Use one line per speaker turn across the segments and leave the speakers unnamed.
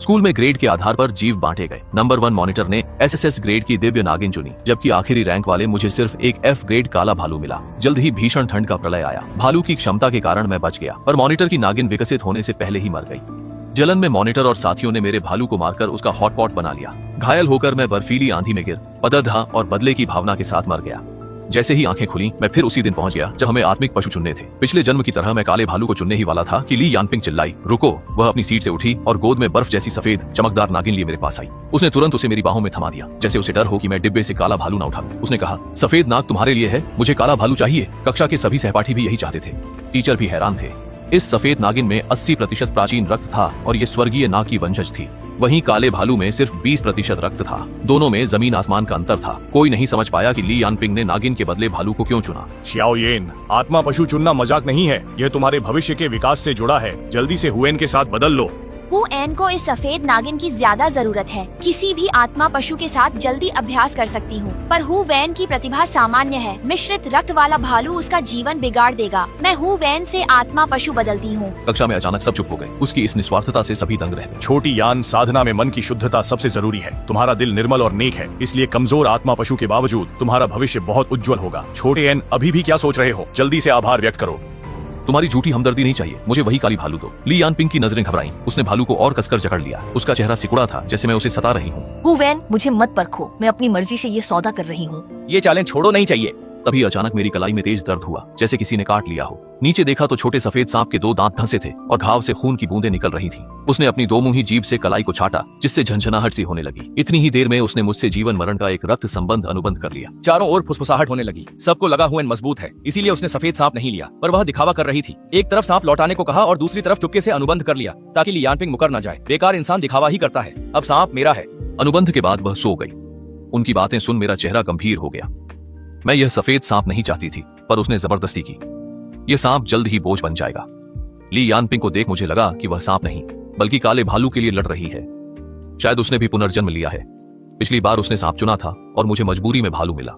School में grade के आधार पर जीव बांटे गए। नंबर 1 मॉनिटर ने एसएसएस ग्रेड की दिव्य नागिन चुनी, जबकि आखिरी रैंक वाले मुझे सिर्फ एक एफ ग्रेड काला भालू मिला। जल्द ही भीषण ठंड का प्रलय आया। भालू की क्षमता के कारण मैं बच गया, पर मॉनिटर की नागिन विकसित होने से पहले ही मर गई। जलन में मॉनिटर और साथियों ने मेरे भालू को मारकर उसका हॉटपॉट बना लिया। घायल होकर मैं बर्फीली आंधी में गिर पदर ढहा और बदले की भावना के साथ मर गया। जैसे ही आंखें खुली, मैं फिर उसी दिन पहुंच गया जब हमें आत्मिक पशु चुनने थे। पिछले जन्म की तरह मैं काले भालू को चुनने ही वाला था कि ली यानपिंग चिल्लाई, रुको। वह अपनी सीट से उठी और गोद में बर्फ जैसी सफेद चमकदार नागिन लिए मेरे पास आई। उसने तुरंत उसे मेरी बाहों में थमा दिया, जैसे उसे डर हो कि मैं डिब्बे से काला भालू ना उठा लूं। उसने कहा, सफेद नाग तुम्हारे लिए है, मुझे काला भालू चाहिए। कक्षा के सभी सहपाठी भी यही चाहते थे। टीचर भी हैरान थे। इस सफेद नागिन में 80% प्राचीन रक्त था और ये स्वर्गीय नाग की वंशज थी। वहीं काले भालू में सिर्फ 20% रक्त था। दोनों में जमीन आसमान का अंतर था। कोई नहीं समझ पाया कि ली यानपिंग ने नागिन के बदले भालू को क्यों चुना।
शियाओ येन, आत्मा पशु चुनना मजाक नहीं है, यह तुम्हारे भविष्य के विकास से जुड़ा है। जल्दी से हुएन के साथ बदल लो।
हु एन को इस सफेद नागिन की ज्यादा जरूरत है। किसी भी आत्मा पशु के साथ जल्दी अभ्यास कर सकती हूँ, पर हु वैन की प्रतिभा सामान्य है। मिश्रित रक्त वाला भालू उसका जीवन बिगाड़ देगा। मैं हु वैन से आत्मा पशु बदलती हूँ।
कक्षा में अचानक सब चुप हो गए। उसकी इस निस्वार्थता से सभी दंग रह गए।
छोटी यान, साधना में मन की शुद्धता सबसे जरूरी है। तुम्हारा दिल निर्मल और नेक है, इसलिए कमजोर आत्मा पशु के बावजूद तुम्हारा भविष्य बहुत उज्जवल होगा। छोटे एन, अभी भी क्या सोच रहे हो? जल्दी से आभार व्यक्त करो।
तुम्हारी झूठी हमदर्दी नहीं चाहिए, मुझे वही काली भालू दो। ली यानपिंग की नजरें घबराईं। उसने भालू को और कसकर जकड़ लिया। उसका चेहरा सिकुड़ा था, जैसे मैं उसे सता रही हूँ।
हु वैन, मुझे मत परखो, मैं अपनी मर्जी से ये सौदा कर रही हूँ।
ये चालें छोड़ो, नहीं चाहिए।
तभी अचानक मेरी कलाई में तेज दर्द हुआ, जैसे किसी ने काट लिया हो। नीचे देखा तो छोटे सफेद सांप के 2 दांत धंसे थे और घाव से खून की बूंदें निकल रही थीं। उसने अपनी 2 मुंही जीभ से कलाई को छाटा, जिससे झंझनाहट सी होने लगी। इतनी ही देर में उसने मुझसे जीवन मरण का एक रक्त संबंध अनुबंध कर लिया।
चारों ओर फुसफुसाहट होने लगी। सबको लगा हुएन मजबूत है, इसीलिए उसने सफेद सांप नहीं लिया, पर वह दिखावा कर रही थी। एक तरफ सांप लौटाने को कहा और दूसरी तरफ चुपके से अनुबंध कर लिया, ताकि ली यानपिंग मुकर न जाए। बेकार इंसान दिखावा ही करता है। अब सांप मेरा है।
अनुबंध के बाद वह सो गई। उनकी बातें सुन मेरा चेहरा गंभीर हो गया। मैं यह सफेद सांप नहीं चाहती थी, पर उसने जबरदस्ती की। यह सांप जल्द ही बोझ बन जाएगा। ली यानपिंग को देख मुझे लगा कि वह सांप नहीं, बल्कि काले भालू के लिए लड़ रही है। शायद उसने भी पुनर्जन्म लिया है। पिछली बार उसने सांप चुना था और मुझे मजबूरी में भालू मिला।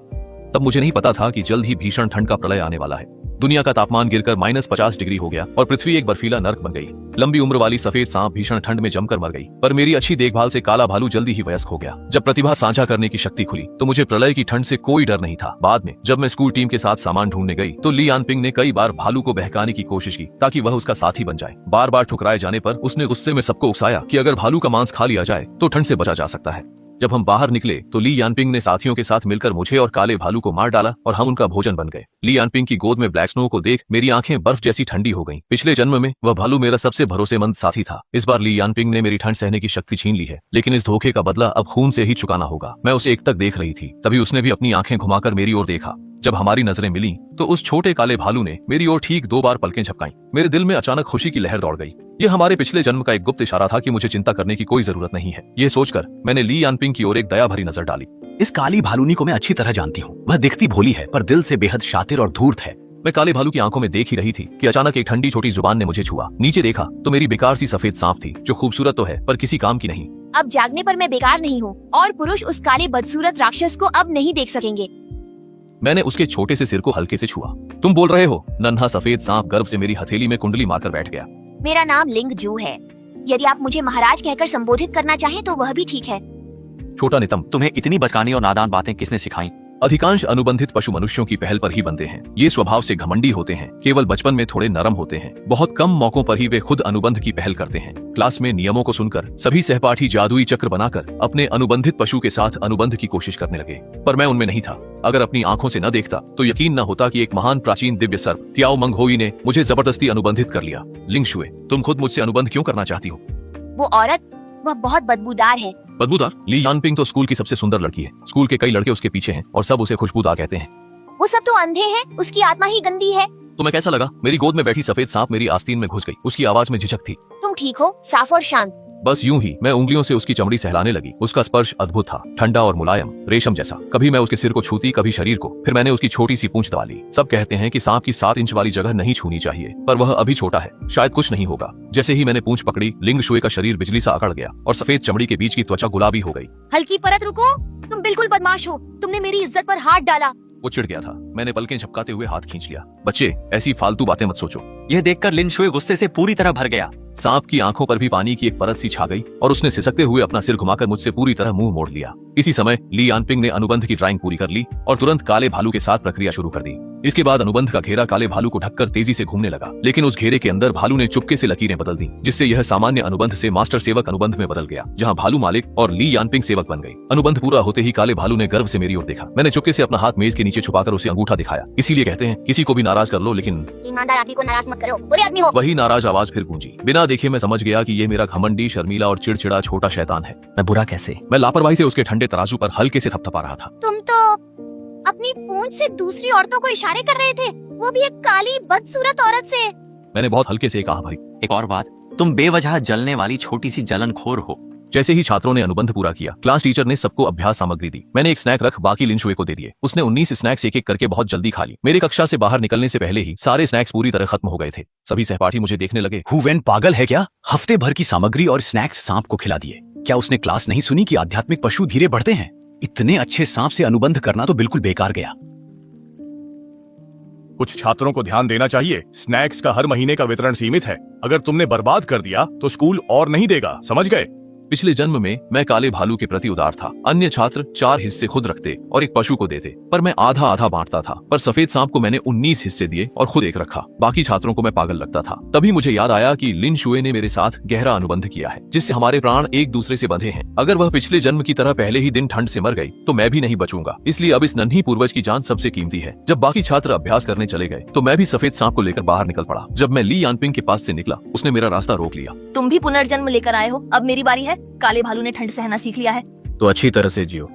तब मुझे नहीं पता था कि जल्द ही भीषण ठंड का प्रलय आने वाला है। दुनिया का तापमान गिरकर -50 डिग्री हो गया और पृथ्वी एक बर्फीला नर्क बन गई। लंबी उम्र वाली सफेद सांप भीषण ठंड में जमकर मर गई, पर मेरी अच्छी देखभाल से काला भालू जल्दी ही वयस्क हो गया। जब प्रतिभा साझा करने की शक्ति खुली तो मुझे प्रलय की ठंड से कोई डर नहीं था। बाद में जब मैं स्कूल टीम के साथ सामान ढूंढने गई तो ली यानपिंग ने कई बार भालू को बहकाने की कोशिश की, ताकि वह उसका साथी बन जाए। बार बार ठुकराए जाने पर उसने गुस्से में सबको उकसाया कि अगर भालू का मांस खा लिया जाए तो ठंड से बचा जा सकता है। जब हम बाहर निकले तो ली यानपिंग ने साथियों के साथ मिलकर मुझे और काले भालू को मार डाला और हम उनका भोजन बन गए। ली यानपिंग की गोद में ब्लैक स्नो को देख मेरी आंखें बर्फ जैसी ठंडी हो गईं। पिछले जन्म में वह भालू मेरा सबसे भरोसेमंद साथी था। इस बार ली यानपिंग ने मेरी ठंड सहने की शक्ति छीन ली है, लेकिन इस धोखे का बदला अब खून से ही चुकाना होगा। मैं उसे एकटक देख रही थी, तभी उसने भी अपनी आंखें घुमाकर मेरी ओर देखा। जब हमारी नजरें मिली तो उस छोटे काले भालू ने मेरी ओर ठीक 2 बार पलकें झपकाईं। मेरे दिल में अचानक खुशी की लहर दौड़ गई। यह हमारे पिछले जन्म का एक गुप्त इशारा था कि मुझे चिंता करने की कोई जरूरत नहीं है। यह सोचकर मैंने ली यानपिंग की ओर एक दया भरी नजर डाली।
इस काली भालूनी को मैं अच्छी तरह जानती हूँ। वह दिखती भोली है, पर दिल से बेहद शातिर और धूर्त है।
मैं काले भालू की आंखों में देख ही रही थी कि अचानक एक ठंडी छोटी जुबान ने मुझे छुआ। नीचे देखा तो मेरी बेकार सी सफेद सांप थी, जो खूबसूरत तो है पर किसी काम की नहीं।
अब जागने पर मैं बेकार नहीं हूँ और पुरुष उस काले बदसूरत राक्षस को अब नहीं देख सकेंगे।
मैंने उसके छोटे से सिर को हल्के से छुआ। तुम बोल रहे हो? नन्हा सफेद सांप गर्व से मेरी हथेली में कुंडली मारकर बैठ गया।
मेरा नाम लिंग जू है। यदि आप मुझे महाराज कहकर संबोधित करना चाहें तो वह भी ठीक है।
छोटा नितम,
तुम्हें इतनी बचकानी और नादान बातें किसने सिखाई?
अधिकांश अनुबंधित पशु मनुष्यों की पहल पर ही बनते हैं। ये स्वभाव से घमंडी होते हैं, केवल बचपन में थोड़े नरम होते हैं। बहुत कम मौकों पर ही वे खुद अनुबंध की पहल करते हैं। क्लास में नियमों को सुनकर सभी सहपाठी जादुई चक्र बनाकर अपने अनुबंधित पशु के साथ अनुबंध की कोशिश करने लगे, पर मैं उनमें नहीं था। अगर अपनी आंखों से न देखता तो यकीन न होता कि एक महान प्राचीन दिव्य सर्प त्याओ मंग होई ने मुझे जबरदस्ती अनुबंधित कर लिया। लिंग शुए, तुम खुद मुझसे अनुबंध क्यों करना चाहती हो?
वो औरत, वह बहुत बदबूदार है।
बदबूदार? ली यानपिंग तो स्कूल की सबसे सुंदर लड़की है। स्कूल के कई लड़के उसके पीछे हैं और सब उसे खुशबूदार कहते हैं।
वो सब तो अंधे हैं, उसकी आत्मा ही गंदी है।
तुम्हें कैसा लगा? मेरी गोद में बैठी सफेद सांप मेरी आस्तीन में घुस गई। उसकी आवाज में झिझक थी।
तुम ठीक हो? साफ और शांत।
बस यूं ही मैं उंगलियों से उसकी चमड़ी सहलाने लगी। उसका स्पर्श अद्भुत था, ठंडा और मुलायम, रेशम जैसा। कभी मैं उसके सिर को छूती, कभी शरीर को। फिर मैंने उसकी छोटी सी पूंछ दबा ली। सब कहते हैं कि सांप की 7 इंच वाली जगह नहीं छूनी चाहिए, पर वह अभी छोटा है, शायद कुछ नहीं होगा। जैसे ही मैंने पूंछ पकड़ी, लिंग शुए का शरीर बिजली सा अकड़ गया और सफेद चमड़ी के बीच की त्वचा गुलाबी हो गई।
हल्की परत, रुको। तुम बिल्कुल बदमाश हो। तुमने मेरी इज्जत पर हाथ डाला।
वो चिढ़ गया था। मैंने पलकें झपकाते हुए हाथ खींच लिया। बच्चे, ऐसी फालतू बातें मत सोचो।
यह देखकर लिन शुए गुस्से से पूरी तरह भर गया।
सांप की आंखों पर भी पानी की एक परत सी छा गई और उसने सिसकते हुए अपना सिर घुमाकर मुझसे पूरी तरह मुंह मोड़ लिया। इसी समय ली यानपिंग ने अनुबंध की ड्राइंग पूरी कर ली और तुरंत काले भालू के साथ प्रक्रिया शुरू कर दी। इसके बाद अनुबंध का घेरा काले भालू को ढककर तेजी से घूमने लगा, लेकिन उस घेरे के अंदर भालू ने चुपके से लकीरें बदल दी, जिससे यह सामान्य अनुबंध से मास्टर सेवक अनुबंध में बदल गया, जहां भालू मालिक और ली यानपिंग सेवक बन गई। अनुबंध पूरा होते ही काले भालू ने गर्व से मेरी ओर देखा। मैंने चुपके से अपना हाथ मेज के नीचे छुपाकर उसे अंगूठा दिखाया। इसीलिए कहते हैं, किसी को भी नाराज कर लो, लेकिन
ईमानदार आदमी को नाराज मत करो, बुरे आदमी हो।
वही नाराज आवाज फिर गूंजी। बिना देखे मैं समझ गया कि ये मेरा घमंडी, शर्मीला और चिड़चिड़ा छोटा शैतान है।
मैं बुरा कैसे?
मैं लापरवाही से उसके ठंडे तराजू पर हल्के से थपथपा रहा था।
तुम तो अपनी पूंछ से दूसरी औरतों को इशारे कर रहे थे, वो भी एक काली बदसूरत औरत से।
मैंने बहुत हल्के से कहा, भाई।
एक और बात, तुम बेवजह जलने वाली छोटी सी जलनखोर हो।
जैसे ही छात्रों ने अनुबंध पूरा किया, क्लास टीचर ने सबको अभ्यास सामग्री दी। मैंने एक स्नैक रख बाकी लिन शुए को दे दिए। उसने 19 स्नैक्स एक एक करके बहुत जल्दी खा ली। मेरी कक्षा से बाहर निकलने से पहले ही सारे स्नैक्स पूरी तरह खत्म हो गए थे। सभी सहपाठी मुझे देखने लगे।
हु वेन पागल है क्या? हफ्ते भर की सामग्री और स्नैक्स सांप को खिला दिए। क्या उसने क्लास नहीं सुनी कि आध्यात्मिक पशु धीरे बढ़ते हैं? इतने अच्छे सांप से अनुबंध करना तो बिल्कुल बेकार गया।
कुछ छात्रों को ध्यान देना चाहिए, स्नैक्स का हर महीने का वितरण सीमित है। अगर तुमने बर्बाद कर दिया तो स्कूल और नहीं देगा, समझ गए?
पिछले जन्म में मैं काले भालू के प्रति उदार था। अन्य छात्र 4 हिस्से खुद रखते और एक पशु को देते, पर मैं आधा आधा बांटता था। पर सफेद सांप को मैंने 19 हिस्से दिए और खुद एक रखा। बाकी छात्रों को मैं पागल लगता था। तभी मुझे याद आया कि लिन शुए ने मेरे साथ गहरा अनुबंध किया है, जिससे हमारे प्राण एक दूसरे से बंधे हैं। अगर वह पिछले जन्म की तरह पहले ही दिन ठंड से मर गई तो मैं भी नहीं बचूंगा। इसलिए अब इस नन्ही पूर्वज की जान सबसे कीमती है। जब बाकी छात्र अभ्यास करने चले गए तो मैं भी सफेद सांप को लेकर बाहर निकल पड़ा। जब मैं ली यानपिंग के पास से निकला, उसने मेरा रास्ता रोक लिया।
तुम भी पुनर्जन्म लेकर आए हो, अब मेरी बारी है। काले भालू ने ठंड सहना सीख लिया है।
तो अच्छी तरह से जियो,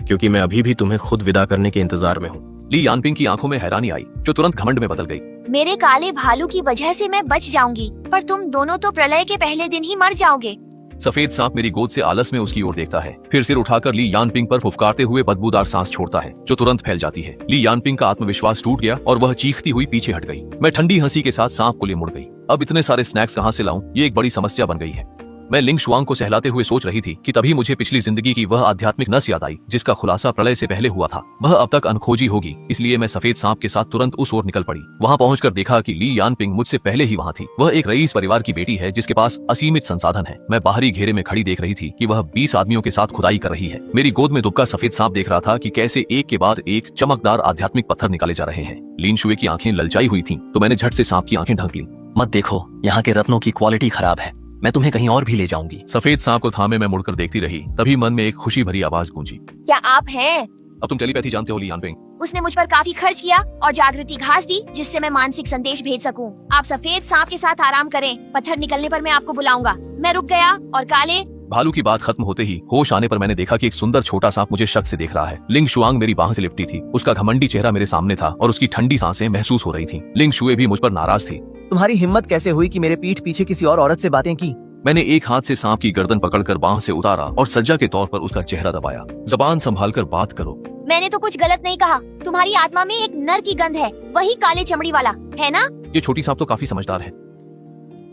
क्योंकि मैं अभी भी तुम्हें खुद विदा करने के इंतजार में हूँ।
ली यानपिंग की आंखों में हैरानी आई, जो तुरंत घमंड में बदल गई।
मेरे काले भालू की वजह से मैं बच जाऊंगी, पर तुम दोनों तो प्रलय के पहले दिन ही मर जाओगे।
सफेद सांप मेरी गोद से आलस में उसकी ओर देखता है, फिर सिर उठाकर ली यानपिंग पर फुफकारते हुए बदबूदार सांस छोड़ता है, जो तुरंत फैल जाती है। ली यानपिंग का आत्मविश्वास टूट गया और वह चीखती हुई पीछे हट गई। मैं ठंडी हंसी के साथ सांप को ले मुड़ गई। अब इतने सारे स्नैक्स कहाँ से लाऊं, ये एक बड़ी समस्या बन गई है। मैं लिंग शुआंग को सहलाते हुए सोच रही थी कि तभी मुझे पिछली जिंदगी की वह आध्यात्मिक नस याद आई, जिसका खुलासा प्रलय से पहले हुआ था। वह अब तक अनखोजी होगी, इसलिए मैं सफेद सांप के साथ तुरंत उस ओर निकल पड़ी। वहां पहुंचकर देखा कि ली यानपिंग मुझसे पहले ही वहां थी। वह एक रईस परिवार की बेटी है, जिसके पास असीमित संसाधन है। मैं बाहरी घेरे में खड़ी देख रही थी कि वह 20 आदमियों के साथ खुदाई कर रही है। मेरी गोद में दुबका सफेद सांप देख रहा था कि कैसे एक के बाद एक चमकदार आध्यात्मिक पत्थर निकाले जा रहे हैं। लिन शुए की आंखें ललचाई हुई थीं, तो मैंने झट से सांप की आंखें ढक ली।
मत देखो, यहाँ के रत्नों की क्वालिटी खराब है। मैं तुम्हें कहीं और भी ले जाऊंगी।
सफेद सांप को थामे मैं मुड़कर देखती रही। तभी मन में एक खुशी भरी आवाज गूंजी।
क्या आप हैं?
अब तुम टेलीपैथी जानते हो ली यानपिंग।
उसने मुझ पर काफी खर्च किया और जागृति घास दी, जिससे मैं मानसिक संदेश भेज सकूं। आप सफेद सांप के साथ आराम करें, पत्थर निकलने पर मैं आपको बुलाऊंगा। मैं रुक गया और काले
भालू की बात खत्म होते ही होश आने पर मैंने देखा कि एक सुंदर छोटा सांप मुझे शक से देख रहा है। लिंग शुआंग मेरी बाह से लिपटी थी। उसका घमंडी चेहरा मेरे सामने था और उसकी ठंडी सांसें महसूस हो रही थी। लिंग शुए भी मुझ पर नाराज थी।
तुम्हारी हिम्मत कैसे हुई कि मेरे पीठ पीछे किसी और औरत से बातें की?
मैंने एक हाथ से सांप की गर्दन पकड़कर बाह से उतारा और सज्जा के तौर पर उसका चेहरा दबाया। जबान संभालकर बात करो।
मैंने तो कुछ गलत नहीं कहा। तुम्हारी आत्मा में एक नर की गंध है, वही काले चमड़ी वाला है ना?
ये छोटी सांप तो काफी समझदार है।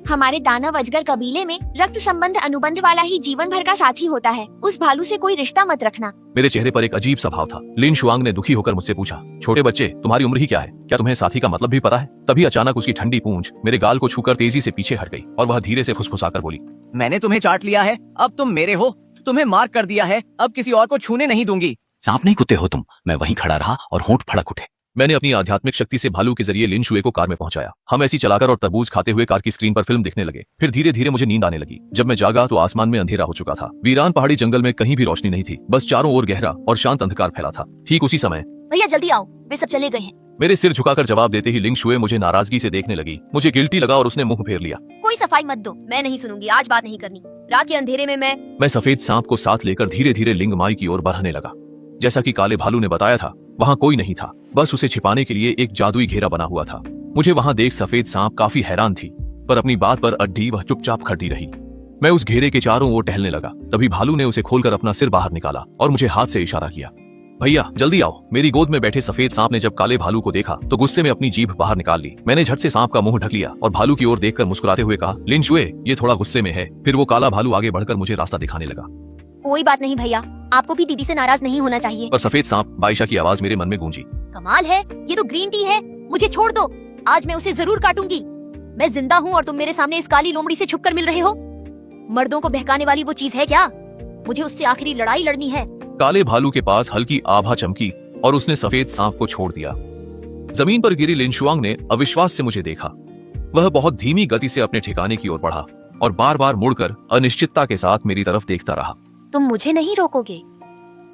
हमारे दानव अजगर कबीले में रक्त संबंध अनुबंध वाला ही जीवन भर का साथी होता है। उस भालू से कोई रिश्ता मत रखना।
मेरे चेहरे पर एक अजीब सा भाव था। लिन शुआंग ने दुखी होकर मुझसे पूछा, छोटे बच्चे, तुम्हारी उम्र ही क्या है? क्या तुम्हें साथी का मतलब भी पता है? तभी अचानक उसकी ठंडी पूंछ मेरे गाल को छूकर तेजी से पीछे हट गई और वह धीरे से फुसफुसाकर बोली,
मैंने तुम्हें चाट लिया है, अब तुम मेरे हो। तुम्हें मार्क कर दिया है, अब किसी और को छूने नहीं दूंगी।
सांप नहीं कुत्ते हो तुम। मैं वहीं खड़ा रहा और होंठ फड़क उठे।
मैंने अपनी आध्यात्मिक शक्ति से भालू के जरिए लिन शुए को कार में पहुंचाया। हम ऐसी चलाकर और तरबूज खाते हुए कार की स्क्रीन पर फिल्म देखने लगे। फिर धीरे धीरे मुझे नींद आने लगी। जब मैं जागा तो आसमान में अंधेरा हो चुका था। वीरान पहाड़ी जंगल में कहीं भी रोशनी नहीं थी, बस चारों ओर गहरा और शांत अंधकार फैला था। ठीक उसी समय
भैया जल्दी आओ, वे सब चले गए हैं।
मेरे सिर झुकाकर जवाब देते ही लिंग शुए मुझे नाराजगी से देखने लगी। मुझे गिल्टी लगा और उसने मुंह फेर लिया।
कोई सफाई मत दो, मैं नहीं सुनूंगी, आज बात नहीं करनी। रात के अंधेरे में मैं
सफेद सांप को साथ लेकर धीरे धीरे लिंग माई की ओर बढ़ने लगा। जैसा कि काले भालू ने बताया था, वहाँ कोई नहीं था, बस उसे छिपाने के लिए एक जादुई घेरा बना हुआ था। मुझे वहाँ देख सफेद सांप काफी हैरान थी, पर अपनी बात पर अड्डी वह चुपचाप खड़ी रही। मैं उस घेरे के चारों ओर टहलने लगा। तभी भालू ने उसे खोलकर अपना सिर बाहर निकाला और मुझे हाथ से इशारा किया, भैया जल्दी आओ। मेरी गोद में बैठे सफेद सांप ने जब काले भालू को देखा तो गुस्से में अपनी जीभ बाहर निकाल ली। मैंने झट से सांप का मुंह ढक लिया और भालू की ओर देखकर मुस्कुराते हुए कहा, लिन शुए, ये थोड़ा गुस्से में है। फिर वो काला भालू आगे बढ़कर मुझे रास्ता दिखाने लगा।
कोई बात नहीं भैया, आपको भी दीदी से नाराज नहीं होना चाहिए।
पर सफेद सांप, बाइशा की आवाज मेरे मन में गूंजी।
कमाल है, ये तो ग्रीन टी है। मुझे छोड़ दो, आज मैं उसे जरूर काटूंगी। मैं जिंदा हूँ और तुम मेरे सामने इस काली लोमड़ी से छुपकर मिल रहे हो। मर्दों को बहकाने वाली वो चीज है क्या? मुझे उससे आखिरी लड़ाई लड़नी है।
काले भालू के पास हल्की आभा चमकी और उसने सफेद सांप को छोड़ दिया। जमीन पर गिरी लिनशुआंग ने अविश्वास से मुझे देखा। वह बहुत धीमी गति से अपने ठिकाने की ओर बढ़ा और बार बार मुड़कर अनिश्चितता के साथ मेरी तरफ देखता रहा।
तुम मुझे नहीं रोकोगे?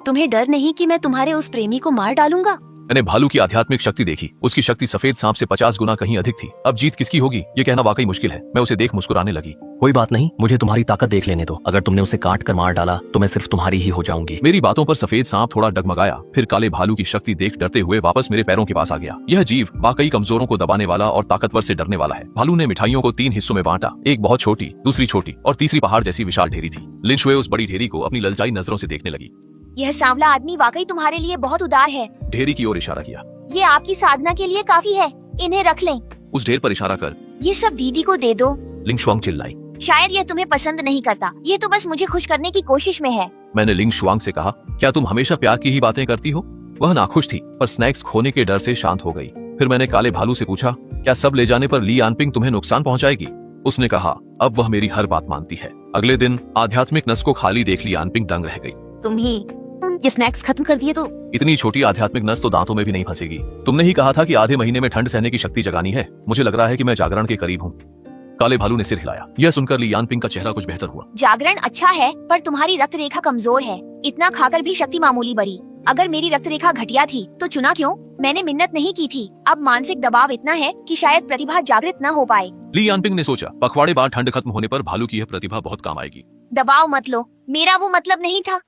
तुम्हें डर नहीं कि मैं तुम्हारे उस प्रेमी को मार डालूंगा?
मैंने भालू की आध्यात्मिक शक्ति देखी। उसकी शक्ति सफेद सांप से 50 गुना कहीं अधिक थी। अब जीत किसकी होगी ये कहना वाकई मुश्किल है। मैं उसे देख मुस्कुराने लगी।
कोई बात नहीं, मुझे तुम्हारी ताकत देख लेने दो। अगर तुमने उसे काट कर मार डाला तो मैं सिर्फ तुम्हारी ही हो जाऊंगी।
मेरी बातों पर सफेद सांप थोड़ा डगमगाया, फिर काले भालू की शक्ति देख डरते हुए वापस मेरे पैरों के पास आ गया। यह जीव वाकई कमजोरों को दबाने वाला और ताकतवर से डरने वाला है। भालू ने मिठाइयों को 3 हिस्सों में बांटा, एक बहुत छोटी, दूसरी छोटी और तीसरी पहाड़ जैसी विशाल ढेरी थी। लिनशुए उस बड़ी ढेरी को अपनी ललचाई नजरों से देखने लगी।
यह सांवला आदमी वाकई तुम्हारे लिए बहुत उदार है।
ढेरी की ओर इशारा किया।
ये आपकी साधना के लिए काफी है, इन्हें रख लें।
उस ढेर पर इशारा कर
ये सब दीदी को दे दो।
लिंगशुआंग चिल्लाई।
शायद यह तुम्हें पसंद नहीं करता, ये तो बस मुझे खुश करने की कोशिश में है।
मैंने लिंगशुआंग से कहा, क्या तुम हमेशा प्यार की ही बातें करती हो? वह नाखुश थी पर स्नैक्स खोने के डर से शांत हो गई। फिर मैंने काले भालू से पूछा, क्या सब ले जाने पर ली यानपिंग तुम्हें नुकसान पहुंचाएगी? उसने कहा, अब वह मेरी हर बात मानती है। अगले दिन आध्यात्मिक नस को खाली देख ली यानपिंग दंग रह गई।
तुम ये स्नैक्स खत्म कर दिए तो?
इतनी छोटी आध्यात्मिक नस तो दांतों में भी नहीं फंसेगी। तुमने ही कहा था कि आधे महीने में ठंड सहने की शक्ति जगानी है। मुझे लग रहा है कि मैं जागरण के करीब हूँ। काले भालू ने सिर हिलाया। यह सुनकर ली यानपिंग का चेहरा कुछ बेहतर हुआ।
जागरण अच्छा है पर तुम्हारी रक्त रेखा कमजोर है। इतना खाकर भी शक्ति मामूली बढ़ी। अगर मेरी रक्त रेखा घटिया थी तो चुना क्यों? मैंने मिन्नत नहीं की थी। अब मानसिक दबाव इतना है कि शायद प्रतिभा जागृत न हो पाए।
ली यानपिंग ने सोचा, पखवाड़े बाद ठंड खत्म होने पर भालू की यह प्रतिभा बहुत काम आएगी।
दबाव मत लो, मेरा वो मतलब नहीं था।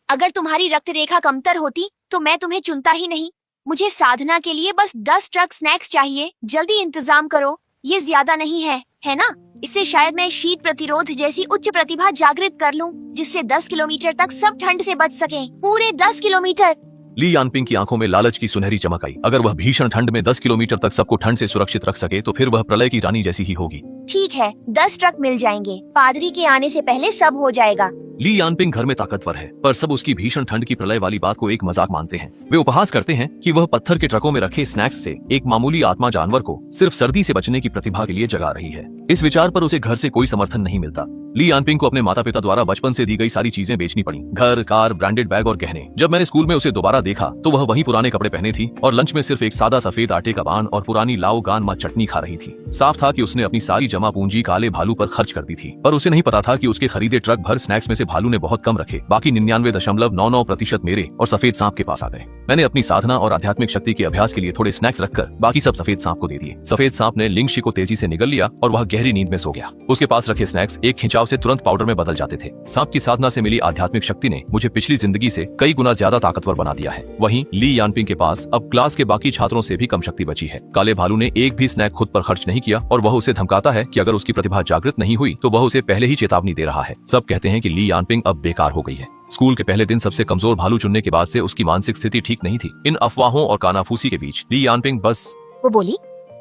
अगर तुम्हारी रक्त रेखा कमतर होती तो मैं तुम्हें चुनता ही नहीं। मुझे साधना के लिए बस 10 ट्रक स्नैक्स चाहिए। जल्दी इंतजाम करो, ये ज्यादा नहीं है ना? इससे शायद मैं शीत प्रतिरोध जैसी उच्च प्रतिभा जागृत कर लूं, जिससे 10 किलोमीटर तक सब ठंड से बच सकें। पूरे 10 किलोमीटर।
ली यानपिंग की आंखों में लालच की सुनहरी चमक आई। अगर वह भीषण ठंड में 10 किलोमीटर तक सबको ठंड से सुरक्षित रख सके तो फिर वह प्रलय की रानी जैसी ही होगी।
ठीक है, 10 ट्रक मिल जाएंगे। पादरी के आने से पहले सब हो जाएगा।
ली यानपिंग घर में ताकतवर है पर सब उसकी भीषण ठंड की प्रलय वाली बात को एक मजाक मानते हैं। वे उपहास करते हैं कि वह पत्थर के ट्रकों में रखे स्नैक्स से एक मामूली आत्मा जानवर को सिर्फ सर्दी से बचने की प्रतिभा के लिए जगा रही है। इस विचार पर उसे घर से कोई समर्थन नहीं मिलता। ली यानपिंग को अपने माता पिता द्वारा बचपन से दी गई सारी चीजें बेचनी पड़ी, घर, कार, ब्रांडेड बैग और गहने। जब मैंने स्कूल में उसे दोबारा देखा तो वह वही पुराने कपड़े पहने थी और लंच में सिर्फ एक सादा सफेद आटे का बान और पुरानी लाओ गान मा चटनी खा रही थी। साफ था कि उसने अपनी सारी जमा पूंजी काले भालू पर खर्च कर दी थी, पर उसे नहीं पता था कि उसके खरीदे ट्रक भर स्नैक्स में से भालू ने बहुत कम रखे। बाकी 99.99% मेरे और सफेद सांप के पास आ गए। मैंने अपनी साधना और आध्यात्मिक शक्ति के अभ्यास के लिए थोड़े स्नैक्स रखकर बाकी सब सफेद सांप को दे दिए। सफेद सांप ने लिंगशी को तेजी से निगल लिया और वह गहरी नींद में सो गया। उसके पास रखे स्नैक्स एक खिंचाव से तुरंत पाउडर में बदल जाते थे। सांप की साधना से मिली आध्यात्मिक शक्ति ने मुझे पिछली जिंदगी से कई गुना ज्यादा ताकतवर बना दिया है। वहीं ली यानपिंग के पास अब क्लास के बाकी छात्रों से भी कम शक्ति बची है। काले भालू ने एक भी स्नैक खुद पर खर्च नहीं किया और वह उसे धमकाता है कि अगर उसकी प्रतिभा जागृत नहीं हुई तो वह उसे पहले ही चेतावनी दे रहा है। सब कहते हैं कि ली यानपिंग अब बेकार हो गई है। स्कूल के पहले दिन सबसे कमजोर भालू चुनने के बाद से उसकी मानसिक स्थिति ठीक नहीं थी। इन अफवाहों और कानाफूसी के बीच ली यानपिंग बस
वो बोली,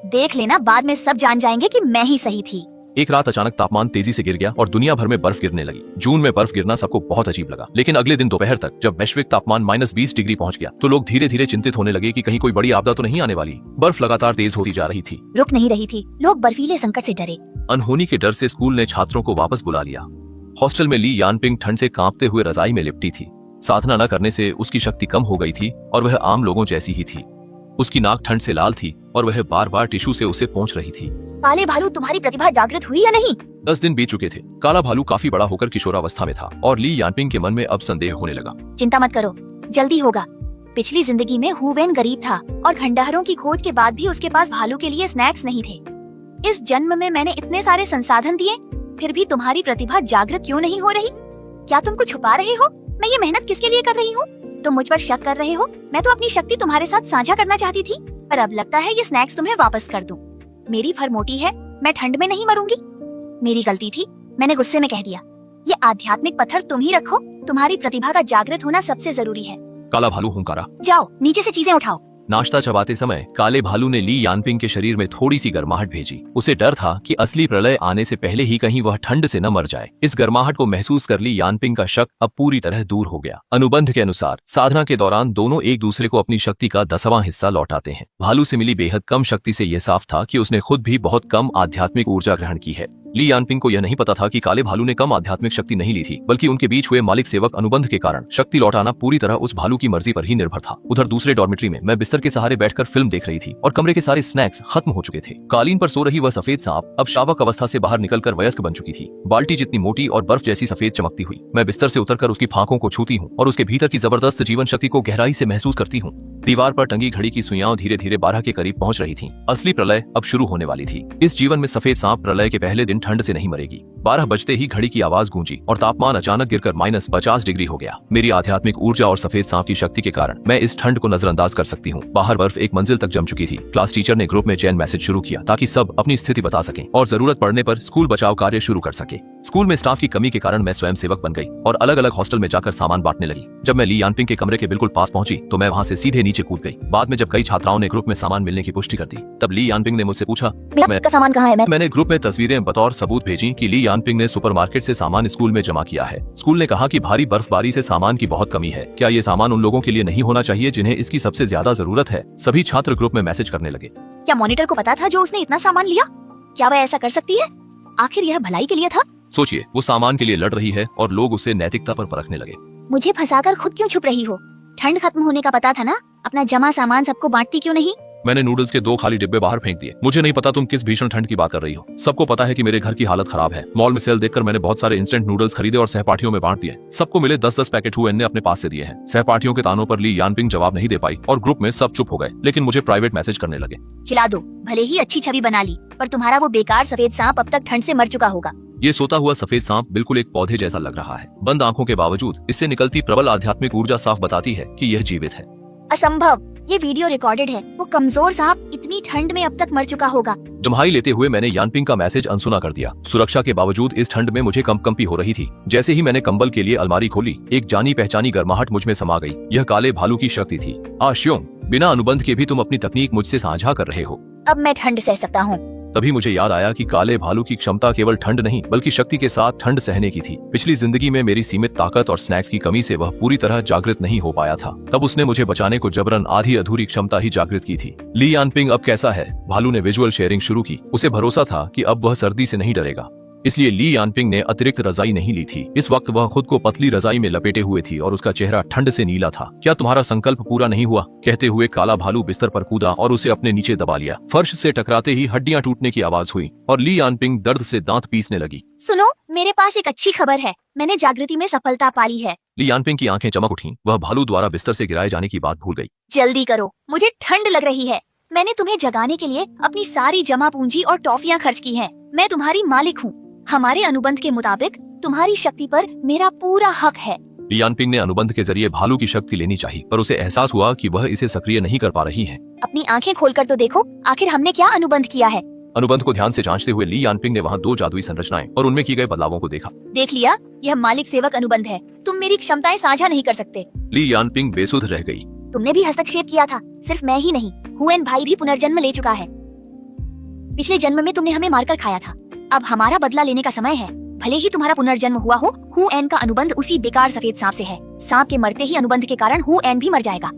देख लेना, बाद में सब जान जाएंगे कि मैं ही सही थी।
एक रात अचानक तापमान तेजी से गिर गया और दुनिया भर में बर्फ गिरने लगी। जून में बर्फ गिरना सबको बहुत अजीब लगा, लेकिन अगले दिन दोपहर तक जब वैश्विक तापमान -20 डिग्री पहुंच गया तो लोग धीरे धीरे चिंतित होने लगे कि कहीं कोई बड़ी आपदा तो नहीं आने वाली। बर्फ लगातार तेज होती जा रही थी,
रुक नहीं रही थी। लोग बर्फीले संकट से डरे।
अनहोनी के डर से स्कूल ने छात्रों को वापस बुला लिया। हॉस्टल में ली यानपिंग ठंड से कांपते हुए रजाई में लिपटी थी। साधना न करने से उसकी शक्ति कम हो गई थी और वह आम लोगों जैसी ही थी। उसकी नाक ठंड से लाल थी और वह बार बार टिश्यू से उसे पोंछ रही थी।
काले भालू, तुम्हारी प्रतिभा जागृत हुई या नहीं?
10 दिन बीत चुके थे। काला भालू काफी बड़ा होकर किशोरावस्था में था और ली यानपिंग के मन में अब संदेह होने लगा।
चिंता मत करो, जल्दी होगा। पिछली जिंदगी में हुवेन गरीब था और खंडहरों की खोज के बाद भी उसके पास भालू के लिए स्नैक्स नहीं थे। इस जन्म में मैंने इतने सारे संसाधन दिए, फिर भी तुम्हारी प्रतिभा जागृत क्यों नहीं हो रही? क्या तुम कुछ छुपा रहे हो? मैं ये मेहनत किसके लिए कर रही हूँ? तुम मुझ पर शक कर रहे हो? मैं तो अपनी शक्ति तुम्हारे साथ साझा करना चाहती थी, पर अब लगता है ये स्नैक्स तुम्हें वापस कर दूं। मेरी फर मोटी है, मैं ठंड में नहीं मरूंगी। मेरी गलती थी, मैंने गुस्से में कह दिया। ये आध्यात्मिक पत्थर तुम ही रखो, तुम्हारी प्रतिभा का जागृत होना सबसे जरूरी है।
काला भालू हुंकारा।
जाओ नीचे से चीजें उठाओ।
नाश्ता चबाते समय काले भालू ने ली यानपिंग के शरीर में थोड़ी सी गर्माहट भेजी। उसे डर था कि असली प्रलय आने से पहले ही कहीं वह ठंड से न मर जाए। इस गर्माहट को महसूस कर ली यानपिंग का शक अब पूरी तरह दूर हो गया। अनुबंध के अनुसार साधना के दौरान दोनों एक दूसरे को अपनी शक्ति का 10वां हिस्सा लौटाते हैं। भालू से मिली बेहद कम शक्ति से यह साफ था कि उसने खुद भी बहुत कम आध्यात्मिक ऊर्जा ग्रहण की है। ली यानपिंग को यह नहीं पता था कि काले भालू ने कम आध्यात्मिक शक्ति नहीं ली थी, बल्कि उनके बीच हुए मालिक सेवक अनुबंध के कारण शक्ति लौटाना पूरी तरह उस भालू की मर्जी पर ही निर्भर था। उधर दूसरे डॉर्मेट्री में मैं बिस्तर के सहारे बैठकर फिल्म देख रही थी और कमरे के सारे स्नैक्स खत्म हो चुके थे। कालीन पर सो रही वह सफेद सांप अब शावक अवस्था से बाहर निकलकर वयस्क बन चुकी थी। बाल्टी जितनी मोटी और बर्फ जैसी सफेद चमकती हुई मैं बिस्तर से उतरकर उसकी फांकों को छूती हूँ और उसके भीतर की जबरदस्त जीवन शक्ति को गहराई से महसूस करती हूँ। दीवार पर टंगी घड़ी की सुइयां धीरे धीरे 12 के करीब पहुंच रही थीं। असली प्रलय अब शुरू होने वाली थी। इस जीवन में सफेद सांप प्रलय के पहले दिन ठंड से नहीं मरेगी। 12 बजते ही घड़ी की आवाज गूंजी और तापमान अचानक गिरकर -50 डिग्री हो गया। मेरी आध्यात्मिक ऊर्जा और सफेद सांप की शक्ति के कारण मैं इस ठंड को नजरअंदाज कर सकती हूँ। बाहर बर्फ एक मंजिल तक जम चुकी थी। क्लास टीचर ने ग्रुप में चैन मैसेज शुरू किया ताकि सब अपनी स्थिति बता सकें और जरूरत पड़ने पर स्कूल बचाव कार्य शुरू कर सके। स्कूल में स्टाफ की कमी के कारण मैं स्वयं सेवक बन गई और अलग अलग हॉस्टल में जाकर सामान बांटने लगी। जब मैं ली यानपिंग के कमरे के बिल्कुल पास पहुंची तो मैं वहां से सीधे नीचे कूद गई। बाद में जब कई छात्राओं ने ग्रुप में सामान मिलने की पुष्टि कर दी तब ली यानपिंग ने मुझसे पूछा
मेरा सामान कहाँ है?
मैंने ग्रुप में तस्वीरें बतौर सबूत भेजी कि ली यानपिंग ने सुपरमार्केट से सामान स्कूल में जमा किया है। स्कूल ने कहा कि भारी बर्फबारी से सामान की बहुत कमी है। क्या ये सामान उन लोगों के लिए नहीं होना चाहिए जिन्हें इसकी सबसे ज्यादा जरूरत है? सभी छात्र ग्रुप में मैसेज करने लगे।
क्या मॉनिटर को पता था जो उसने इतना सामान लिया? क्या वह ऐसा कर सकती है? आखिर यह भलाई के लिए था।
सोचिए, वो सामान के लिए लड़ रही है और लोग उसे नैतिकता पर परखने लगे।
मुझे फंसाकर खुद क्यों छुप रही हो? ठंड खत्म होने का पता था ना, अपना जमा सामान सबको बांटती क्यों नहीं?
मैंने नूडल्स के 2 खाली डिब्बे बाहर फेंक दिए। मुझे नहीं पता तुम किस भीषण ठंड की बात कर रही हो। सबको पता है कि मेरे घर की हालत खराब है। मॉल में सेल देखकर मैंने बहुत सारे इंस्टेंट नूडल्स खरीदे और सहपाठियों में बांट दिए। सबको मिले 10-10 पैकेट हुए ने अपने पास से दिए हैं। सहपाठियों के तानों पर ली यानपिंग जवाब नहीं दे पाई और ग्रुप में सब चुप हो गए, लेकिन मुझे प्राइवेट मैसेज करने लगे।
खिला दो, भले ही अच्छी छवि बना ली, पर तुम्हारा वो बेकार सफेद सांप अब तक ठंड से मर चुका होगा।
ये सोता हुआ सफेद सांप बिल्कुल एक पौधे जैसा लग रहा है। बंद आंखों के बावजूद इससे निकलती प्रबल आध्यात्मिक ऊर्जा साफ बताती है कि यह जीवित है।
असंभव, ये वीडियो रिकॉर्डेड है। वो कमजोर सांप इतनी ठंड में अब तक मर चुका होगा।
जम्हाई लेते हुए मैंने यानपिंग का मैसेज अनसुना कर दिया। सुरक्षा के बावजूद इस ठंड में मुझे कंपकंपी हो रही थी। जैसे ही मैंने कंबल के लिए अलमारी खोली, एक जानी पहचानी गर्माहट मुझ में समा गई। यह काले भालू की शक्ति थी। आश्यों, बिना अनुबंध के भी तुम अपनी तकनीक मुझसे साझा कर रहे हो।
अब मैं ठंड सह सकता हूँ।
तभी मुझे याद आया कि काले भालू की क्षमता केवल ठंड नहीं बल्कि शक्ति के साथ ठंड सहने की थी। पिछली जिंदगी में मेरी सीमित ताकत और स्नैक्स की कमी से वह पूरी तरह जागृत नहीं हो पाया था। तब उसने मुझे बचाने को जबरन आधी अधूरी क्षमता ही जागृत की थी। ली यानपिंग अब कैसा है? भालू ने विजुअल शेयरिंग शुरू की। उसे भरोसा था कि अब वह सर्दी से नहीं डरेगा, इसलिए ली यानपिंग ने अतिरिक्त रजाई नहीं ली थी। इस वक्त वह खुद को पतली रजाई में लपेटे हुए थी और उसका चेहरा ठंड से नीला था। क्या तुम्हारा संकल्प पूरा नहीं हुआ? कहते हुए काला भालू बिस्तर पर कूदा और उसे अपने नीचे दबा लिया। फर्श से टकराते ही हड्डियां टूटने की आवाज हुई और ली यानपिंग दर्द से दांत पीसने लगी।
सुनो, मेरे पास एक अच्छी खबर है। मैंने जागृति में सफलता पाली है।
ली यानपिंग की आंखें चमक उठी। वह भालू द्वारा बिस्तर से गिराए जाने की बात भूल गई।
जल्दी करो, मुझे ठंड लग रही है। मैंने तुम्हें जगाने के लिए अपनी सारी जमा पूंजी और टॉफियां खर्च की हैं। मैं तुम्हारी मालिक हूँ। हमारे अनुबंध के मुताबिक तुम्हारी शक्ति पर मेरा पूरा हक है।
ली यानपिंग ने अनुबंध के जरिए भालू की शक्ति लेनी चाहिए, पर उसे एहसास हुआ कि वह इसे सक्रिय नहीं कर पा रही है।
अपनी आंखें खोलकर तो देखो, आखिर हमने क्या अनुबंध किया है।
अनुबंध को ध्यान से जांचते हुए ली यानपिंग ने वहाँ 2 जादुई संरचनाएं और उनमें की गए बदलावों को देखा।
देख लिया, यह मालिक सेवक अनुबंध है। तुम मेरी क्षमताएं साझा नहीं कर सकते।
ली यानपिंग बेसुध रह गई।
तुमने भी हस्तक्षेप किया था। सिर्फ मैं ही नहीं, हुएन भाई भी पुनर्जन्म ले चुका है। पिछले जन्म में तुमने हमें मारकर खाया था। अब हमारा बदला लेने का समय है। भले ही तुम्हारा पुनर्जन्म हुआ हो, हु एन का अनुबंध उसी बेकार सफेद सांप से है। सांप के मरते ही अनुबंध के कारण हु एन भी मर जाएगा।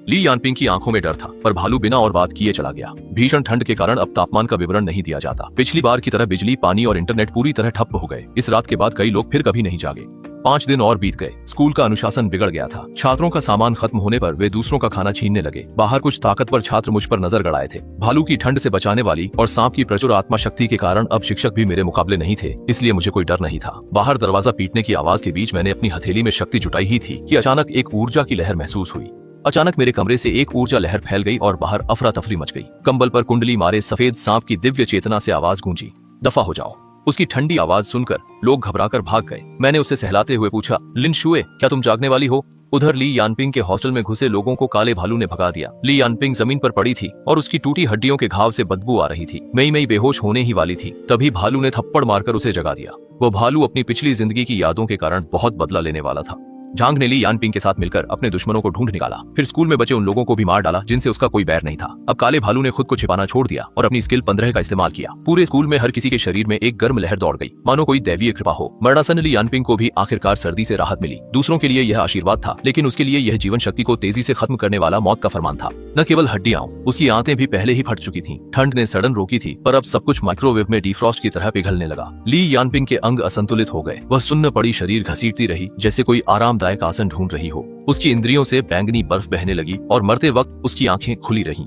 ली यानपिंग की आंखों में डर था, पर भालू बिना और बात किए चला गया। भीषण ठंड के कारण अब तापमान का विवरण नहीं दिया जाता। पिछली बार की तरह बिजली, पानी और इंटरनेट पूरी तरह ठप हो गए। इस रात के बाद कई लोग फिर कभी नहीं जागे। 5 दिन और बीत गए। स्कूल का अनुशासन बिगड़ गया था। छात्रों का सामान खत्म होने पर वे दूसरों का खाना छीनने लगे। बाहर कुछ ताकतवर छात्र मुझ पर नजर गड़ाए थे। भालू की ठंड से बचाने वाली और सांप की प्रचुर आत्मा शक्ति के कारण अब शिक्षक भी मेरे मुकाबले नहीं थे, इसलिए मुझे कोई डर नहीं था। बाहर दरवाजा पीटने की आवाज के बीच मैंने अपनी हथेली में शक्ति जुटाई ही थी कि अचानक एक ऊर्जा की लहर महसूस हुई। अचानक मेरे कमरे से एक ऊर्जा लहर फैल गई और बाहर अफरा तफरी मच गई। कंबल पर कुंडली मारे सफेद सांप की दिव्य चेतना से आवाज गूंजी, दफा हो जाओ। उसकी ठंडी आवाज सुनकर लोग घबराकर भाग गए। मैंने उसे सहलाते हुए पूछा, लिन शुए, क्या तुम जागने वाली हो? उधर ली यानपिंग के हॉस्टल में घुसे लोगों को काले भालू ने भगा दिया। ली यानपिंग जमीन पर पड़ी थी और उसकी टूटी हड्डियों के घाव से बदबू आ रही थी। मई बेहोश होने ही वाली थी। तभी भालू ने थप्पड़ मारकर उसे जगा दिया। वो भालू अपनी पिछली जिंदगी की यादों के कारण बहुत बदला लेने वाला था। झांग ने ली यानपिंग के साथ मिलकर अपने दुश्मनों को ढूंढ निकाला, फिर स्कूल में बचे उन लोगों को भी मार डाला जिनसे उसका कोई बैर नहीं था। अब काले भालू ने खुद को छिपाना छोड़ दिया और अपनी स्किल 15 का इस्तेमाल किया। पूरे स्कूल में हर किसी के शरीर में एक गर्म लहर दौड़ गई, मानो कोई दैवीय कृपा हो। मरणासन ली यानपिंग को भी आखिरकार सर्दी से राहत मिली। दूसरों के लिए यह आशीर्वाद था, लेकिन उसके लिए यह जीवन शक्ति को तेजी से खत्म करने वाला मौत का फरमान था। न केवल हड्डियां, उसकी आंतें भी पहले ही फट चुकी थीं। ठंड ने सड़न रोकी थी, पर अब सब कुछ माइक्रोवेव में डिफ्रॉस्ट की तरह पिघलने लगा। ली यानपिंग के अंग असंतुलित हो गए। वह सुन्न पड़ी शरीर घसीटती रही जैसे कोई आरामदायक आसन ढूंढ रही हो। उसकी इंद्रियों से बैंगनी बर्फ बहने लगी और मरते वक्त उसकी आंखें खुली रहीं।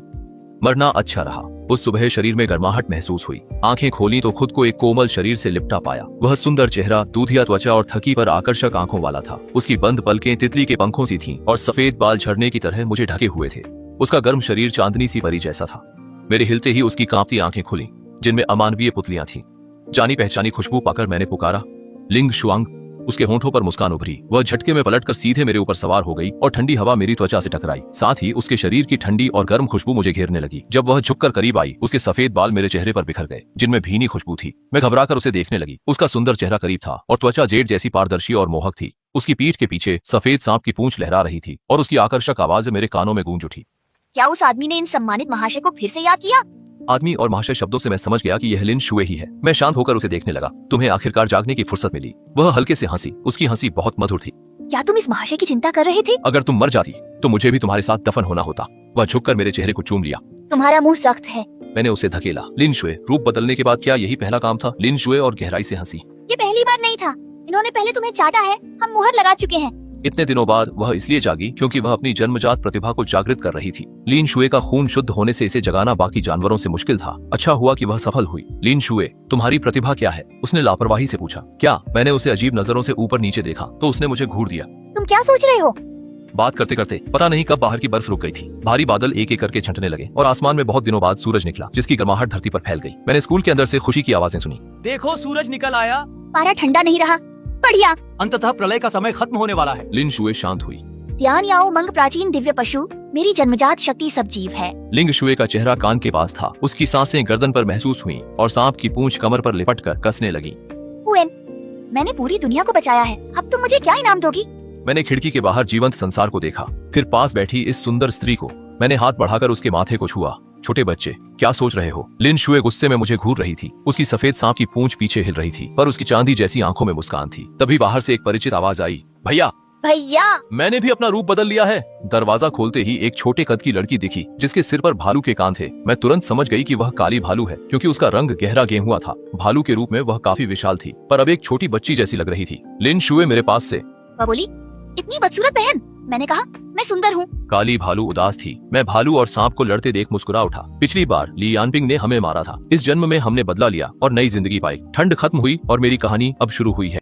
मरना अच्छा रहा। उस सुबह शरीर में गर्माहट महसूस हुई। आंखें खोली तो खुद को एक कोमल शरीर से लिपटा पाया। वह सुंदर चेहरा, दूधिया त्वचा और थकी पर आकर्षक आंखों वाला था। उसकी बंद पलकें तितली के पंखों सी थीं और सफेद बाल झरने की तरह मुझे ढके हुए थे। उसका गर्म शरीर चांदनी सी परी जैसा था। मेरे हिलते ही उसकी कांपती आंखें खुली, जिनमें अमानवीय पुतलियां थीं। जानी पहचानी खुशबू पाकर मैंने पुकारा, लिंग शुआंग। उसके होंठों पर मुस्कान उभरी। वह झटके में पलटकर सीधे मेरे ऊपर सवार हो गई और ठंडी हवा मेरी त्वचा से टकराई। साथ ही उसके शरीर की ठंडी और गर्म खुशबू मुझे घेरने लगी। जब वह झुककर करीब आई, उसके सफेद बाल मेरे चेहरे पर बिखर गए, जिनमें भीनी खुशबू थी। मैं घबराकर उसे देखने लगी। उसका सुंदर चेहरा करीब था और त्वचा जेड जैसी पारदर्शी और मोहक थी। उसकी पीठ के पीछे सफेद सांप की पूंछ लहरा रही थी और उसकी आकर्षक आवाज मेरे कानों में गूंज उठी।
क्या उस आदमी ने इन सम्मानित महाशय को फिर से याद किया?
आदमी और महाशय शब्दों से मैं समझ गया कि यह लिन शुए ही है। मैं शांत होकर उसे देखने लगा। तुम्हें आखिरकार जागने की फुर्सत मिली। वह हल्के से हंसी। उसकी हंसी बहुत मधुर थी।
क्या तुम इस महाशय की चिंता कर रहे थे?
अगर तुम मर जाती तो मुझे भी तुम्हारे साथ दफन होना होता। वह झुककर मेरे चेहरे को चूम लिया।
तुम्हारा मुंह सख्त है।
मैंने उसे धकेला। लिन शुए, रूप बदलने के बाद क्या यही पहला काम था? लिन शुए और गहराई से हंसी।
ये पहली बार नहीं था। इन्होंने पहले तुम्हें चाटा है। हम मुहर लगा चुके हैं।
इतने दिनों बाद वह इसलिए जागी क्योंकि वह अपनी जन्मजात प्रतिभा को जागृत कर रही थी। लिन शुए का खून शुद्ध होने से इसे जगाना बाकी जानवरों से मुश्किल था। अच्छा हुआ कि वह सफल हुई। लिन शुए, तुम्हारी प्रतिभा क्या है? उसने लापरवाही से पूछा। क्या? मैंने उसे अजीब नजरों से ऊपर नीचे देखा तो उसने मुझे घूर दिया।
तुम क्या सोच रहे हो?
बात करते करते पता नहीं कब बाहर की बर्फ रुक गई थी। भारी बादल एक एक करके छंटने लगे और आसमान में बहुत दिनों बाद सूरज निकला, जिसकी गर्माहट धरती पर फैल गई। मैंने स्कूल के अंदर से खुशी की आवाजें सुनी।
देखो, सूरज निकल आया।
पारा ठंडा नहीं रहा। बढ़िया।
अंततः प्रलय का समय खत्म होने वाला है।
लिन शुए शांत हुई।
ध्यान याओ मंग, प्राचीन दिव्य पशु, मेरी जन्मजात शक्ति सब जीव है।
लिंग शुए का चेहरा कान के पास था। उसकी सांसें गर्दन पर महसूस हुईं और सांप की पूंछ कमर पर लिपटकर कसने लगी।
हुएन, मैंने पूरी दुनिया को बचाया है। अब तुम मुझे क्या इनाम दोगी?
मैंने खिड़की के बाहर जीवंत संसार को देखा, फिर पास बैठी इस सुंदर स्त्री को। मैंने हाथ बढ़ाकर उसके माथे को छुआ। छोटे बच्चे, क्या सोच रहे हो? लिन शुए गुस्से में मुझे घूर रही थी। उसकी सफेद सांप की पूंछ पीछे हिल रही थी, पर उसकी चांदी जैसी आंखों में मुस्कान थी। तभी बाहर से एक परिचित आवाज आई, भैया।
भैया,
मैंने भी अपना रूप बदल लिया है। दरवाजा खोलते ही एक छोटे कद की लड़की दिखी, जिसके सिर पर भालू के कान थे। मैं तुरंत समझ गई कि वह काली भालू है, क्योंकि उसका रंग गहरा गेहुआ था। भालू के रूप में वह काफी विशाल थी, पर अब एक छोटी बच्ची जैसी लग रही थी। लिन शुए मेरे पास से
वह बोली, इतनी बदसूरत बहन। मैंने कहा, मैं सुंदर हूँ।
काली भालू उदास थी। मैं भालू और सांप को लड़ते देख मुस्कुरा उठा। पिछली बार ली यानपिंग ने हमें मारा था। इस जन्म में हमने बदला लिया और नई जिंदगी पाई। ठंड खत्म हुई और मेरी कहानी अब शुरू हुई है।